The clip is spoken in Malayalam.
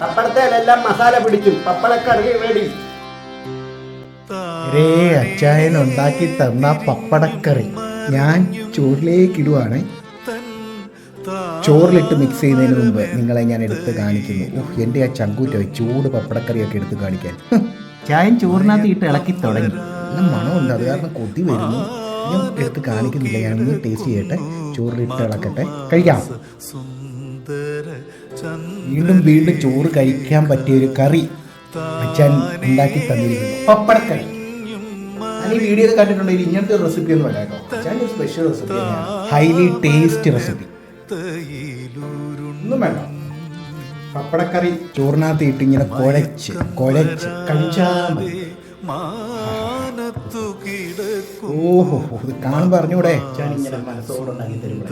പപ്പടത്തേലെല്ലാം മസാല പിടിക്കും. പപ്പടക്കറി റെഡി. അച്ചായൻ ഉണ്ടാക്കി തന്ന പപ്പടക്കറി ഞാൻ ചോറിലേക്ക് ഇടുവാണ്. ചോറിലിട്ട് മിക്സ് ചെയ്യുന്നതിന് മുമ്പ് നിങ്ങളെ ഞാൻ എടുത്ത് കാണിക്കുന്നു. എൻ്റെ ആ ചങ്കൂറ്റ ചൂട് പപ്പടക്കറിയൊക്കെ എടുത്ത് കാണിക്കാൻ. ചായൻ ചോറിനകത്ത് ഇട്ട് ഇളക്കി തുടങ്ങി. നല്ല മണമുണ്ട്, അത് കാരണം കൊതി വരുന്നു. ഞാൻ എടുത്ത് കാണിക്കുന്നില്ല, ഞാനൊന്ന് ടേസ്റ്റ് ചെയ്യട്ടെ. ചോറിലിട്ട് ഇളക്കട്ടെ, കഴിക്കാം. വീണ്ടും വീണ്ടും ചോറ് കഴിക്കാൻ പറ്റിയൊരു കറി അച്ഛൻ ഉണ്ടാക്കി തന്നിരിക്കുന്നു, പപ്പടക്കറി. ഞാൻ ഈ വീഡിയോ കണ്ടിട്ടുണ്ടെങ്കിൽ ഇങ്ങനത്തെ ഒരു റെസിപ്പി ഒന്നും അല്ല കേട്ടോ. അച്ഛൻ ഒരു special recipe, highly taste recipe. ഒന്നും വേണ്ട, പപ്പടക്കറി ചോറിനകത്ത് ഇട്ട് ഇങ്ങനെ കുഴച്ച് കുഴച്ച് കഴിച്ചാൽ മതി. ഓഹോ, ഇത് കാണുമ്പോൾ അറിഞ്ഞൂടെ ഞാൻ ഇങ്ങനെ മനസ്സോടുണ്ടാക്കി തരുമ്പോൾ